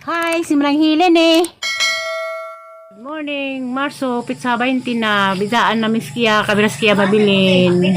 Hi, simulang hilin eh. Good morning, Marso, pizza 20 na. Bidaan na miskiya, kabiras kiya mabilin.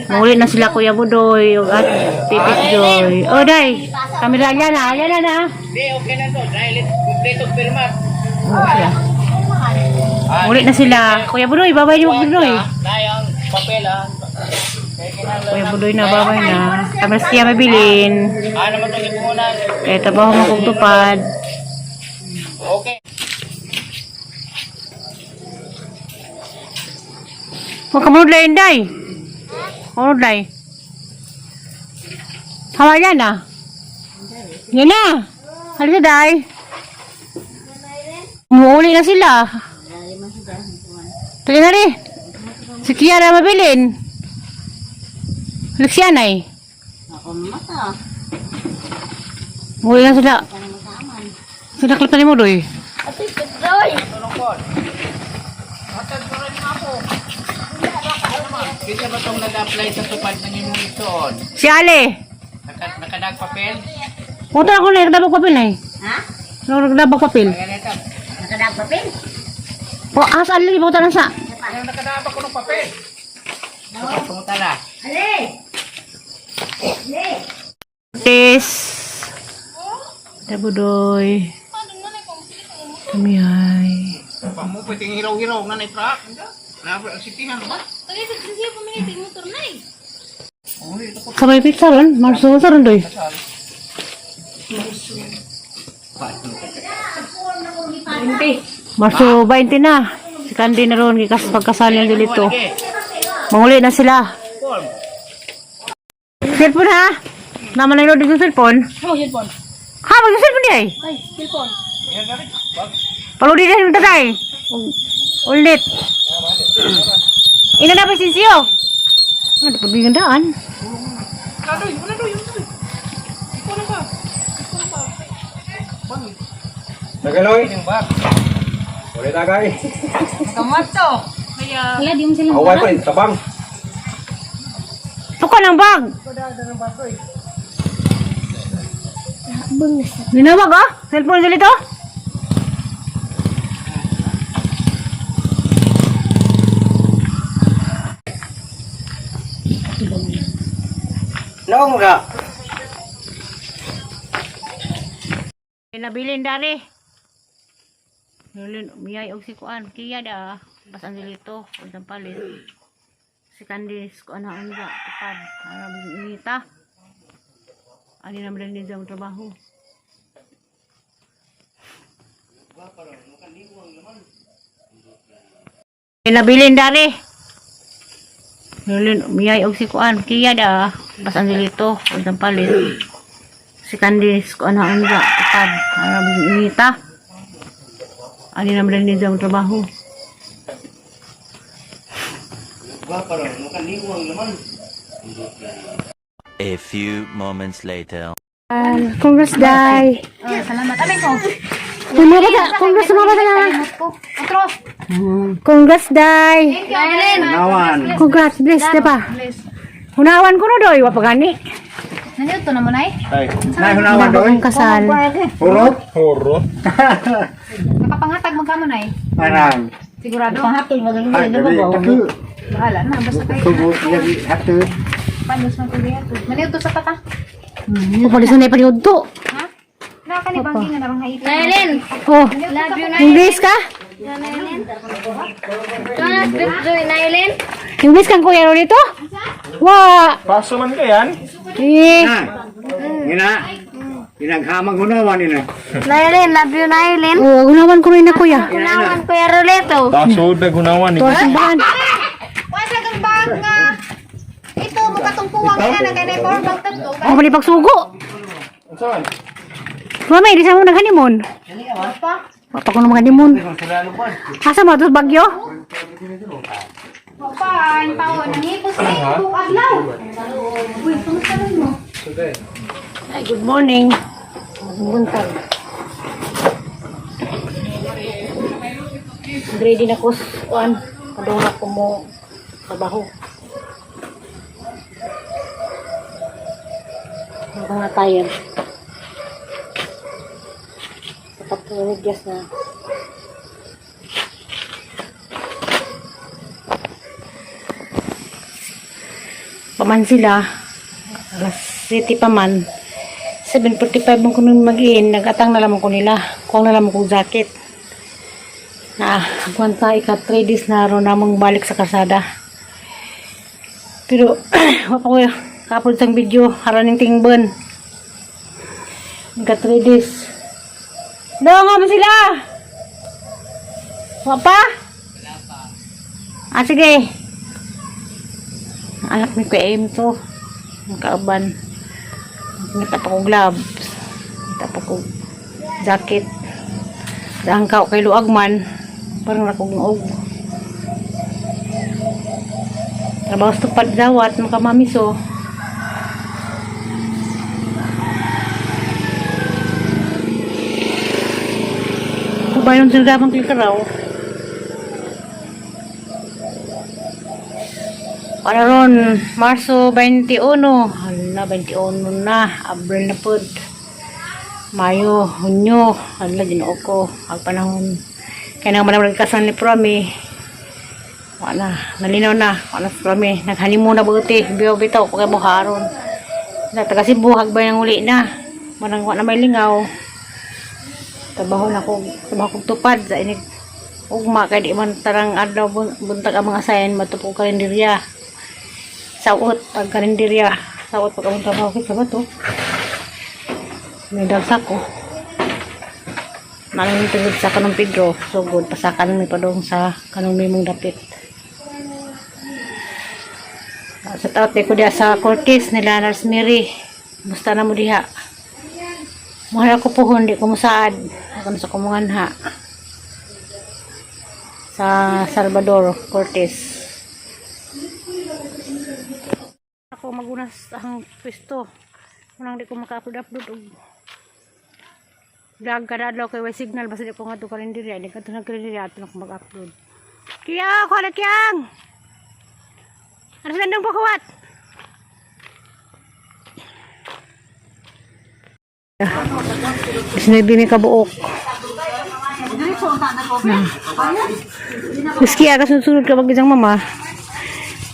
Muli na sila Kuya Budoy at Titit Joy. Oh, day, kamera yan na. Hindi, okay na to. Dahil complete of firmat. Muli na sila. Kuya Budoy, babay niyo Budoy. Dahil ang papel Kuya Budoy na, babay na. Kabiras kiya mabilin. naman itong ipunan. Kaya tabaho mo kong tupad. Okay. Huwag ka munod lain, day. Munod lain. Hawa yan ah. Yan na. Halika, day. Umuuli na sila. Tuloy na rin. Si Kiara mabilin. Luxian ay. Umuuli na sila. Sinaklap na mo, doy. Kita ba itong nag-apply sa tupad ng inyong itoon? Si Ale. Nakadag papel? Punta ako na, nagdabag papel na eh. Ha? Nagdabag papel. Ganito. Nakadag papel? O, asa Ali, punta na sa. Nakadabak ko ng papel. Pumunta na. Ale! Ale! Tes. Dabudoy. Kamihay. Pamu pwedeng hiraw-hiraw na na-truck. Nabi ang sitihan ba? Kamay pizza ron, marso sa ron doy. Marso 20 na. Si Candy na ron, gikas pagkasali ang dito. Manguli na sila. Cellphone ha? Naman na yung cellphone? Oh, cellphone. Ha, mag-cellphone di ay? Ay, cellphone. Paludi na yung tatay. Ulit. Ina na pa sinsiyo. Ano, dapat bigandaan. Nagaloy. Ulit agay. Tomato. Wala, di mo sila. Away pa rin, tabang. Tuka ng bag. Dinawag ah. Cellphone dito ito. Naong ka. Nabilin dari. Nulin miyay og si kuan. Kiya da. Basan dito. Unsang palit. Si Candice ko ana ang ga tupad. Ara binita. Ani na man ni jang trabaho. Nabilin dari. Nulin miyay og si kuan. Kiya da. Basan dito. Unsang palit. Si Candice ko ana ang ga tupad. Ara binita. Ani na man ni jang trabaho. A few moments later. Congrats, Day. Salamat. Amin ko. Congrats mga bata na. Otro. Congrats, Day. Thank you, Alin. Nawan. Congrats, bless, diba? Hunawan ko na doy, wapagani. Nandito naman ay. Ay, nahunawan doy. Bagong kasal. Hurot. Hurot. Nakapangatag magkano na eh. Anang. Sigurado. Pangatag magaling Ay, gabi. Tagu. Bahala na. Basta kayo. Tubo. Jadi hatu. Panos na tuloy ito. Nandito sa tata. Palisan na ipaliod to. Ha? Nakakanibanggi nga namang haipin. Nailin. Oh, Love you, English ka? Nailin. Nailin. English kang kuya ro dito? Wa. Paso man ka yan? Eh, Ina. Inaghamang hunawan ina. Nailin. Love you, Nailin. oh, gunawan ko rin na kuya. Kunawan ko yung ruleto. Paso na gunawan ni. Tuwa simbahan. Wasa kang bag nga. Ito, magkatungpuwang ka na. Kaya na-power bag tatlo. Ako bali pagsugo. Saan? Mama, di sa mo nag-honeymoon. Pa? Papa ko na mag-honeymoon. Asa mo, ito bagyo? Pa, ang taon. Nangipos na yung bukas lang. Uy, kamusta rin mo? Ay, good morning. Buntag. Ready na ko kuan. Kadungak ko mo trabaho. Mga tire. Papamigyas na. Paman sila. Alas 7 pa man. 7:45 mo kuno mag-in. Nagatang na lamang ko nila. Kuwang na lamang kong jacket. Na, agwanta ika 3 days na ro namang balik sa kasada. Pero, wapa ko kapod sang video. Haraning tingban. Ika 3 days. Doon nga mo sila! Wapa? Ah, sige. Anak ni Kuya M to. Ang kaaban. Nagta pa ko gloves. Nagta pa ko jacket. Dahang kao kay luag man. Parang nakugnog. Trabaho sa tupad dawat. Makamamiso. Kubayon sila damang klikaraw. Para ron, Marso 21. Hala, 21 na. Abril na po. Mayo, Hunyo. Hala, ginoo ko. Ang panahon. Kaya nang manang nagkasan ni Prami. Wala, nalinaw na. Wala sa Prami. Naghanimon na buti. Biyaw bitaw, pagka mo haron. Nagtagasi buhag ba yung uli na. Manang wala may lingaw. Trabaho na ko. Trabaho kong tupad. Sa inig. Ugma, kaya di man tarang adlaw buntag ang mga sayan. Matupong kalenderya. Sawot pag karinderya. Sawot pag among trabaho kita ba to? May dagsa ko. Malang tungod sa kanong Pedro. So good. Pasakan may padong sa kanong mimong dapit. Sa taot ko diya sa Cortez nila Rosemary. Musta na mo diha? Mahal ako pohon. Di ko musaad. Ako na sa kumunganha. Sa Salvador Cortez. Ako magunas ang pwesto. Munang di ko maka-upload og vlog kada adlaw kay way signal basta di ko nga to kalendarya. Di ka to nag-kalendarya ato na ko mag-upload. Kiyang! Kuala Kiyang! Ano sa nandang pakuwat? Sinabi may kabuok. Miski aga sunod ka mag-isang mama.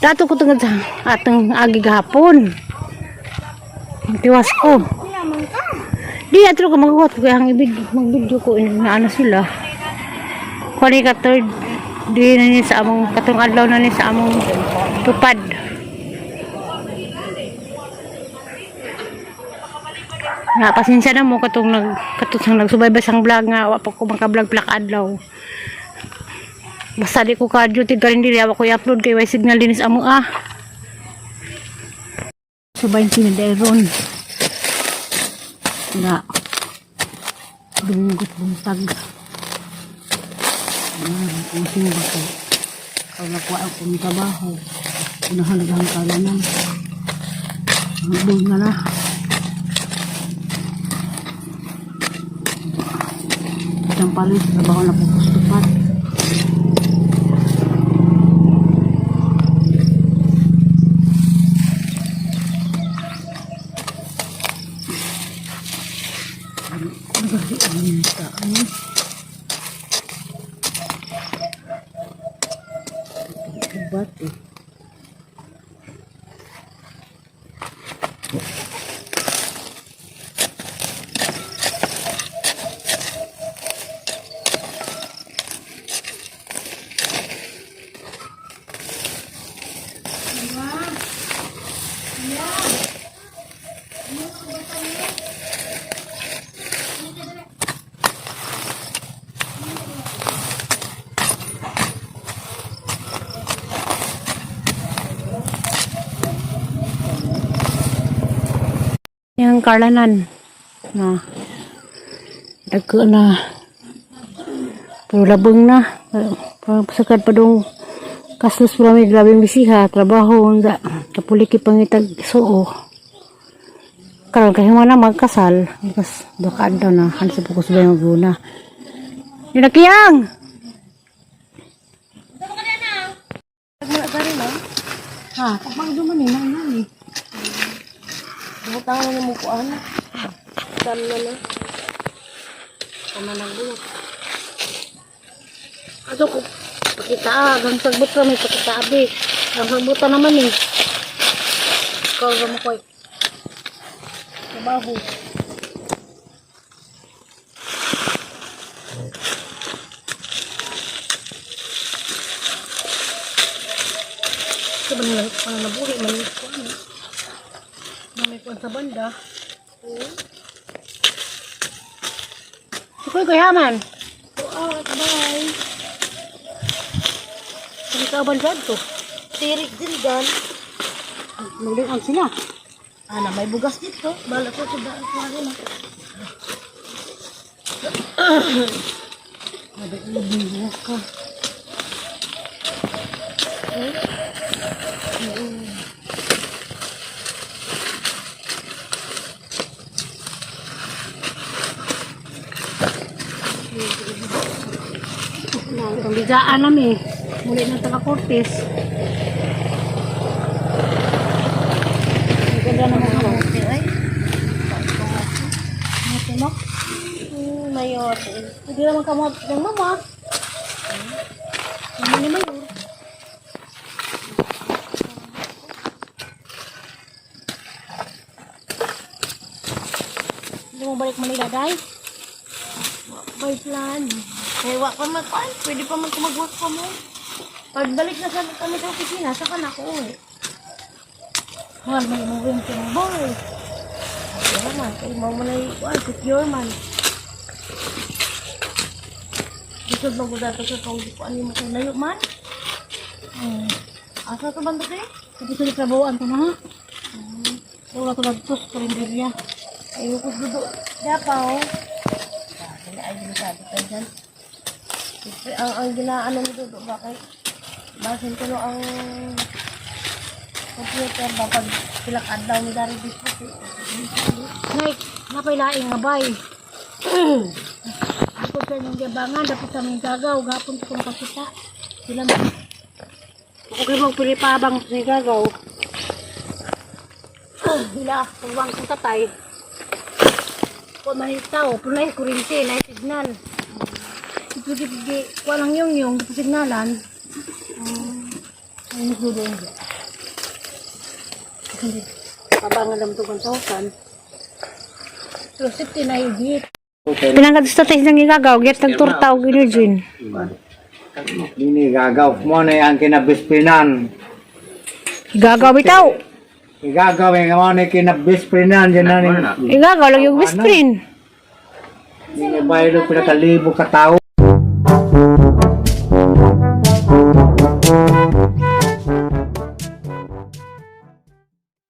Dato ko tungod sa atang agi gahapon. Tiwas ko. Di atro ko magkuhat ko ang mag-video ko na ano sila. Kani ka third di na ni sa among katong adlaw na ni sa among tupad. Na pasensya na mo katong nagsubaybay sang vlog nga wa pa ko maka-vlog plak adlaw. Basta di ko ka-duty ka rin dili ako i-upload kay way signal dinis amo ah. Subayin sinadaron. Na. Bunggot buntag. Kung sino ba ko. Kung nakuha akong trabaho. Pinahalagang kalanan. Magbog na na. Isang palit. Trabaho na po kustupat. Bate. Yang kalanan na dagko na pero labong na pasakad pa dong kasus prami grabing bisiha trabaho da kapuliki pangitag suo karon kay mana magkasal kas dokad daw na kan sa fokus ba maguna dinakiyang ha pag duman ni nani butang na mo kuan. Dam na na. Pamanagbuot. Ato ko, pakita hanggang sagbot kami, pakita abi. Hanggang sagbutan naman eh. Ikaw mo koy. Trabaho. Ito ba nila, parang nabuhi, maliit ko ano. May kuwan sa banda. Ikoy kayaman. Oo, bye. Hindi ka banda to. Tirik din dyan. Maglingan sila. Ana, may bugas dito. Bala ko sa daan ko na. Ada ibu ka. Ang bijaan namin. Muli na taga Cortez. Ang ganda naman ako. Ito no? Mayor. Hindi naman ka ng mama. Ano ni Mayor? Hindi mo balik Manila, day? May plan. Kaya wa pa man, ay, pwede pa man ko mag-work pa mo. Pagbalik na sa kami sa opisina, saka na ako uwi. Mahal, may umuwi ang Boy. Kaya man, kaya mo na secure man. Gusto mo ko dato sa kung ano mo sa layo man? Asa to banda kayo? Hindi ko trabahoan ko na, ha? Wala ko nagtos, karinderya. Ayaw ko dudo. Dapaw. Ay, delikado kayo dyan. Siyempre, ang ginaano ni Dudo, bakit? Basin ko no ang computer ba pag pilakad daw ni Dari dito. Nay, napailaing nga bay. Ako sa inyong gabangan, dapat sa aming gagaw, gapon ko makakita. Sila mo. Ako kayo magpilipabang sa gagaw. Hila, pagwang kong tatay. Kung mahitaw, punay kurinti, na signal. Ipigi-pigi, walang yung di signalan. Ay, nagdudo yun. Hindi. Pabangan lang ito kang saukan. So, safety na higit. Pinangkat sa tayo ng igagaw, get nagturtaw, ginujin. Ini gagaw mo na yung kinabispinan. Igagaw bitaw. Igagaw yung mo na kinabispinan. Yan na ni. Igagaw lang yung whispering. Ini bayro pinakalibo ka tao.